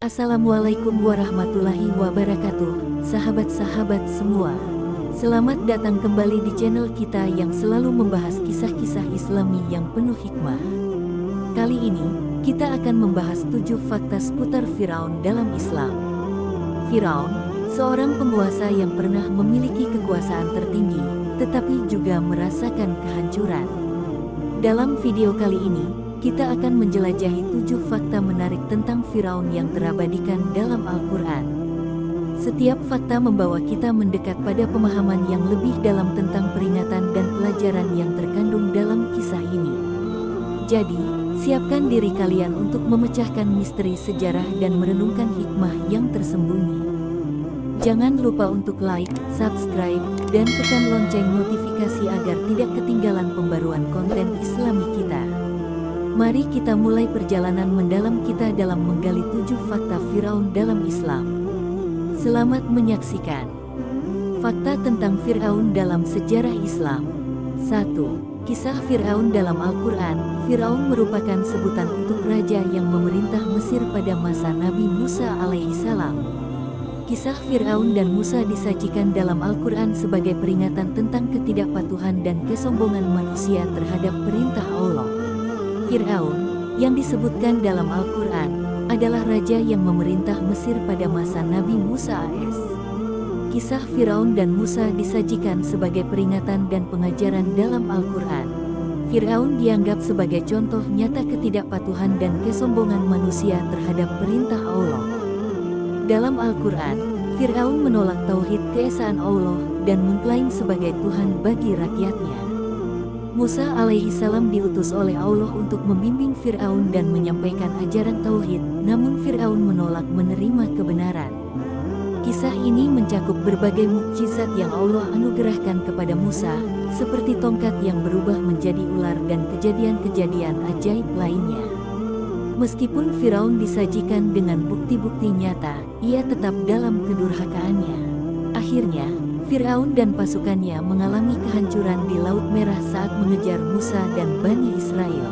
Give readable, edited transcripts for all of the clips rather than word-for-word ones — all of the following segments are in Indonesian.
Assalamualaikum warahmatullahi wabarakatuh, sahabat-sahabat semua. Selamat datang kembali di channel kita yang selalu membahas kisah-kisah Islami yang penuh hikmah. Kali ini, kita akan membahas 7 fakta seputar Firaun dalam Islam. Firaun, seorang penguasa yang pernah memiliki kekuasaan tertinggi, tetapi juga merasakan kehancuran. Dalam video kali ini, kita akan menjelajahi 7 fakta menarik tentang Firaun yang terabadikan dalam Al-Quran. Setiap fakta membawa kita mendekat pada pemahaman yang lebih dalam tentang peringatan dan pelajaran yang terkandung dalam kisah ini. Jadi, siapkan diri kalian untuk memecahkan misteri sejarah dan merenungkan hikmah yang tersembunyi. Jangan lupa untuk like, subscribe, dan tekan lonceng notifikasi agar tidak ketinggalan pembaruan konten Islami kita. Mari kita mulai perjalanan mendalam kita dalam menggali 7 fakta Firaun dalam Islam. Selamat menyaksikan. Fakta tentang Firaun dalam sejarah Islam. 1. Kisah Firaun dalam Al-Quran. Firaun merupakan sebutan untuk raja yang memerintah Mesir pada masa Nabi Musa alaihissalam. Kisah Firaun dan Musa disajikan dalam Al-Quran sebagai peringatan tentang ketidakpatuhan dan kesombongan manusia terhadap perintah Allah. Firaun, yang disebutkan dalam Al-Quran, adalah raja yang memerintah Mesir pada masa Nabi Musa AS. Kisah Firaun dan Musa disajikan sebagai peringatan dan pengajaran dalam Al-Quran. Firaun dianggap sebagai contoh nyata ketidakpatuhan dan kesombongan manusia terhadap perintah Allah. Dalam Al-Quran, Firaun menolak tauhid keesaan Allah dan mengklaim sebagai Tuhan bagi rakyatnya. Musa alaihissalam diutus oleh Allah untuk membimbing Firaun dan menyampaikan ajaran tauhid, namun Firaun menolak menerima kebenaran. Kisah ini mencakup berbagai mukjizat yang Allah anugerahkan kepada Musa, seperti tongkat yang berubah menjadi ular dan kejadian-kejadian ajaib lainnya. Meskipun Firaun disajikan dengan bukti-bukti nyata, ia tetap dalam kedurhakaannya. Akhirnya, Firaun dan pasukannya mengalami kehancuran di Laut Merah saat mengejar Musa dan Bani Israel.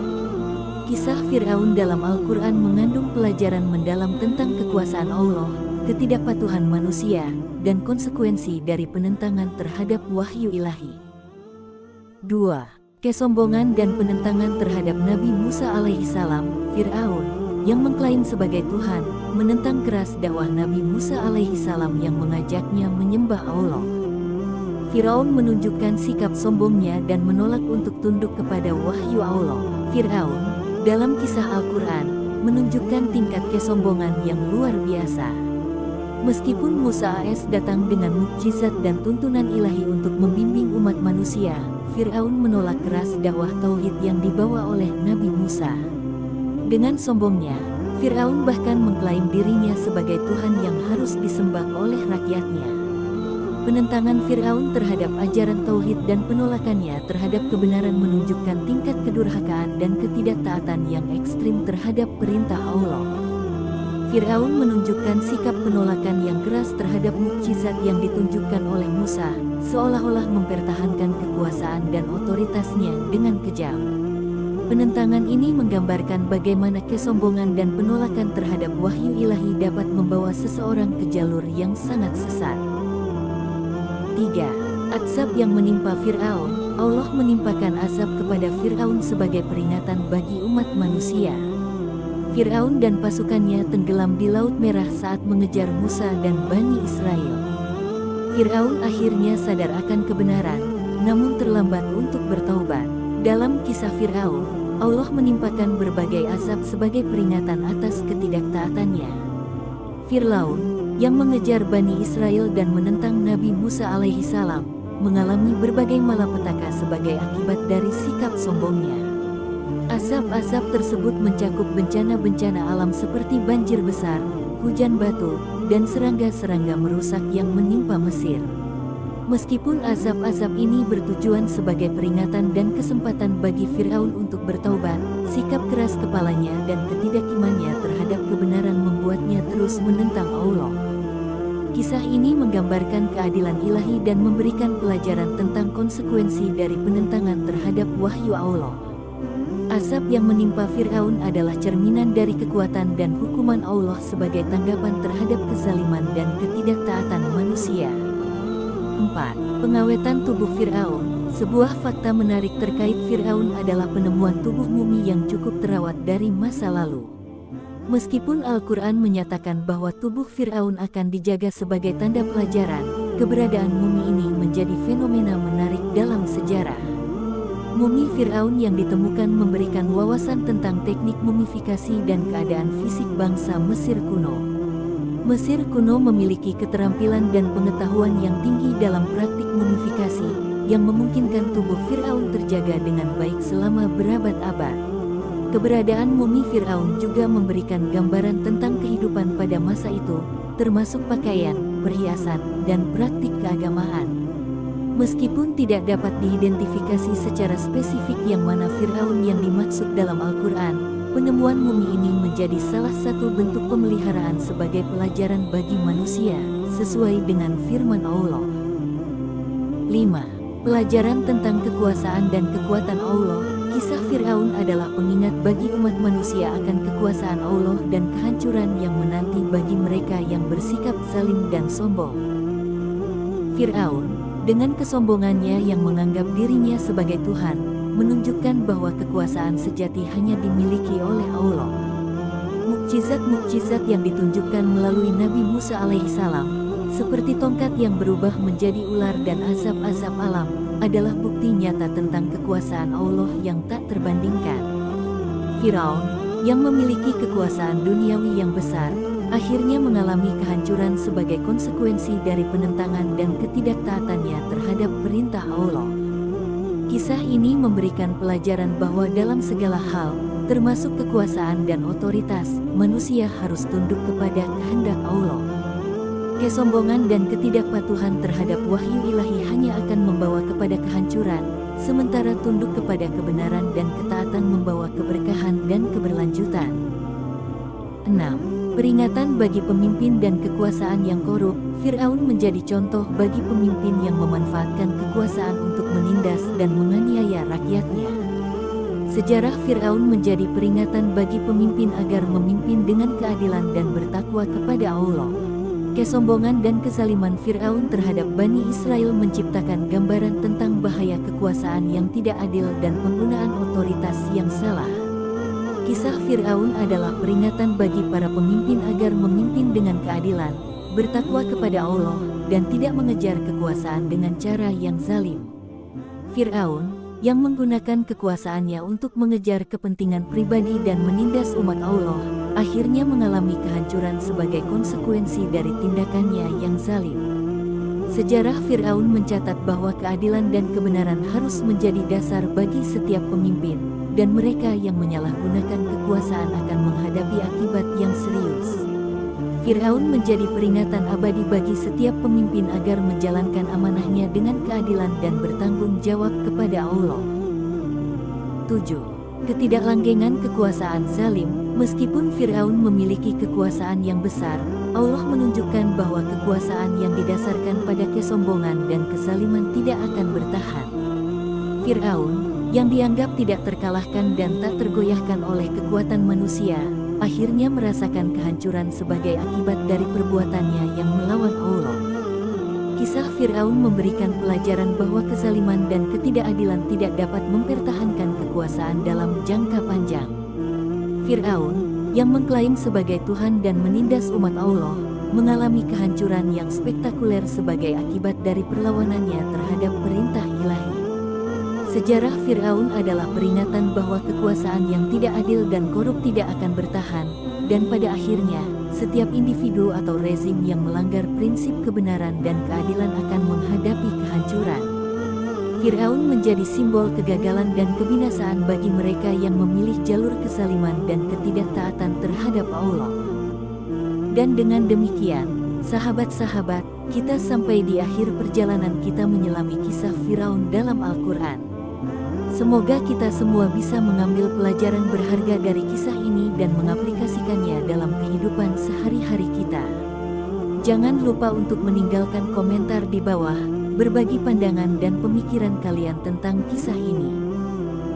Kisah Firaun dalam Al-Quran mengandung pelajaran mendalam tentang kekuasaan Allah, ketidakpatuhan manusia, dan konsekuensi dari penentangan terhadap wahyu ilahi. 2. Kesombongan dan penentangan terhadap Nabi Musa alaihissalam. Firaun, yang mengklaim sebagai Tuhan, menentang keras dakwah Nabi Musa alaihissalam yang mengajaknya menyembah Allah. Firaun menunjukkan sikap sombongnya dan menolak untuk tunduk kepada wahyu Allah. Firaun, dalam kisah Al-Quran, menunjukkan tingkat kesombongan yang luar biasa. Meskipun Musa AS datang dengan mukjizat dan tuntunan ilahi untuk membimbing umat manusia, Firaun menolak keras dakwah tauhid yang dibawa oleh Nabi Musa. Dengan sombongnya, Firaun bahkan mengklaim dirinya sebagai Tuhan yang harus disembah oleh rakyatnya. Penentangan Firaun terhadap ajaran tauhid dan penolakannya terhadap kebenaran menunjukkan tingkat kedurhakaan dan ketidaktaatan yang ekstrim terhadap perintah Allah. Firaun menunjukkan sikap penolakan yang keras terhadap mukjizat yang ditunjukkan oleh Musa, seolah-olah mempertahankan kekuasaan dan otoritasnya dengan kejam. Penentangan ini menggambarkan bagaimana kesombongan dan penolakan terhadap wahyu ilahi dapat membawa seseorang ke jalur yang sangat sesat. 3. Azab yang menimpa Firaun. Allah menimpakan azab kepada Firaun sebagai peringatan bagi umat manusia. Firaun dan pasukannya tenggelam di Laut Merah saat mengejar Musa dan Bani Israel. Firaun akhirnya sadar akan kebenaran, namun terlambat untuk bertaubat. Dalam kisah Firaun, Allah menimpakan berbagai azab sebagai peringatan atas ketidaktaatannya. Firaun, yang mengejar Bani Israel dan menentang Nabi Musa alaihissalam, mengalami berbagai malapetaka sebagai akibat dari sikap sombongnya. Azab-azab tersebut mencakup bencana-bencana alam seperti banjir besar, hujan batu, dan serangga-serangga merusak yang menimpa Mesir. Meskipun azab-azab ini bertujuan sebagai peringatan dan kesempatan bagi Firaun untuk bertaubat, sikap keras kepalanya dan ketidakimannya terhadap kebenaran membuatnya terus menentang Allah. Kisah ini menggambarkan keadilan ilahi dan memberikan pelajaran tentang konsekuensi dari penentangan terhadap wahyu Allah. Azab yang menimpa Fir'aun adalah cerminan dari kekuatan dan hukuman Allah sebagai tanggapan terhadap kezaliman dan ketidaktaatan manusia. 4. Pengawetan tubuh Fir'aun. Sebuah fakta menarik terkait Fir'aun adalah penemuan tubuh mumi yang cukup terawat dari masa lalu. Meskipun Al-Quran menyatakan bahwa tubuh Fir'aun akan dijaga sebagai tanda pelajaran, keberadaan mumi ini menjadi fenomena menarik dalam sejarah. Mumi Fir'aun yang ditemukan memberikan wawasan tentang teknik mumifikasi dan keadaan fisik bangsa Mesir kuno. Mesir kuno memiliki keterampilan dan pengetahuan yang tinggi dalam praktik mumifikasi, yang memungkinkan tubuh Fir'aun terjaga dengan baik selama berabad-abad. Keberadaan mumi Fir'aun juga memberikan gambaran tentang kehidupan pada masa itu, termasuk pakaian, perhiasan, dan praktik keagamaan. Meskipun tidak dapat diidentifikasi secara spesifik yang mana Fir'aun yang dimaksud dalam Al-Quran, penemuan mumi ini menjadi salah satu bentuk pemeliharaan sebagai pelajaran bagi manusia, sesuai dengan firman Allah. 5. Pelajaran tentang kekuasaan dan kekuatan Allah. Kisah Fir'aun adalah pengingat bagi umat manusia akan kekuasaan Allah dan kehancuran yang menanti bagi mereka yang bersikap zalim dan sombong. Fir'aun, dengan kesombongannya yang menganggap dirinya sebagai Tuhan, menunjukkan bahwa kekuasaan sejati hanya dimiliki oleh Allah. Mukjizat-mukjizat yang ditunjukkan melalui Nabi Musa alaihissalam, seperti tongkat yang berubah menjadi ular dan azab-azab alam, adalah bukti nyata tentang kekuasaan Allah yang tak terbandingkan. Firaun, yang memiliki kekuasaan duniawi yang besar, akhirnya mengalami kehancuran sebagai konsekuensi dari penentangan dan ketidaktaatannya terhadap perintah Allah. Kisah ini memberikan pelajaran bahwa dalam segala hal, termasuk kekuasaan dan otoritas, manusia harus tunduk kepada kehendak Allah. Kesombongan dan ketidakpatuhan terhadap wahyu ilahi hanya akan membawa kepada kehancuran, sementara tunduk kepada kebenaran dan ketaatan membawa keberkahan dan keberlanjutan. 6. Peringatan bagi pemimpin dan kekuasaan yang korup. Fir'aun menjadi contoh bagi pemimpin yang memanfaatkan kekuasaan untuk menindas dan menganiaya rakyatnya. Sejarah Fir'aun menjadi peringatan bagi pemimpin agar memimpin dengan keadilan dan bertakwa kepada Allah. Kesombongan dan kezaliman Fir'aun terhadap Bani Israel menciptakan gambaran tentang bahaya kekuasaan yang tidak adil dan penggunaan otoritas yang salah. Kisah Fir'aun adalah peringatan bagi para pemimpin agar memimpin dengan keadilan, bertakwa kepada Allah, dan tidak mengejar kekuasaan dengan cara yang zalim. Fir'aun, yang menggunakan kekuasaannya untuk mengejar kepentingan pribadi dan menindas umat Allah, akhirnya mengalami kehancuran sebagai konsekuensi dari tindakannya yang zalim. Sejarah Fir'aun mencatat bahwa keadilan dan kebenaran harus menjadi dasar bagi setiap pemimpin, dan mereka yang menyalahgunakan kekuasaan akan menghadapi akibat yang serius. Fir'aun menjadi peringatan abadi bagi setiap pemimpin agar menjalankan amanahnya dengan keadilan dan bertanggung jawab kepada Allah. 7. Ketidaklanggengan kekuasaan zalim. Meskipun Fir'aun memiliki kekuasaan yang besar, Allah menunjukkan bahwa kekuasaan yang didasarkan pada kesombongan dan kezaliman tidak akan bertahan. Fir'aun, yang dianggap tidak terkalahkan dan tak tergoyahkan oleh kekuatan manusia, akhirnya merasakan kehancuran sebagai akibat dari perbuatannya yang melawan Allah. Kisah Fir'aun memberikan pelajaran bahwa kezaliman dan ketidakadilan tidak dapat mempertahankan kekuasaan dalam jangka panjang. Fir'aun, yang mengklaim sebagai Tuhan dan menindas umat Allah, mengalami kehancuran yang spektakuler sebagai akibat dari perlawanannya terhadap perintah ilahi. Sejarah Fir'aun adalah peringatan bahwa kekuasaan yang tidak adil dan korup tidak akan bertahan, dan pada akhirnya, setiap individu atau rezim yang melanggar prinsip kebenaran dan keadilan akan menghadapi kehancuran. Fir'aun menjadi simbol kegagalan dan kebinasaan bagi mereka yang memilih jalur kezaliman dan ketidaktaatan terhadap Allah. Dan dengan demikian, sahabat-sahabat, kita sampai di akhir perjalanan kita menyelami kisah Firaun dalam Al-Quran. Semoga kita semua bisa mengambil pelajaran berharga dari kisah ini dan mengaplikasikannya dalam kehidupan sehari-hari kita. Jangan lupa untuk meninggalkan komentar di bawah, berbagi pandangan dan pemikiran kalian tentang kisah ini.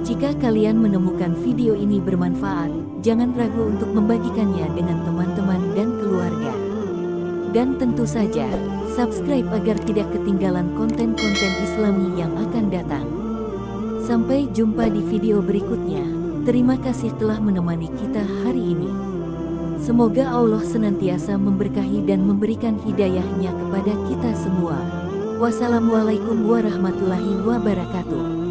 Jika kalian menemukan video ini bermanfaat, jangan ragu untuk membagikannya dengan teman-teman dan keluarga. Dan tentu saja, subscribe agar tidak ketinggalan konten-konten Islami yang akan datang. Sampai jumpa di video berikutnya. Terima kasih telah menemani kita hari ini. Semoga Allah senantiasa memberkahi dan memberikan hidayah-Nya kepada kita semua. Wassalamualaikum warahmatullahi wabarakatuh.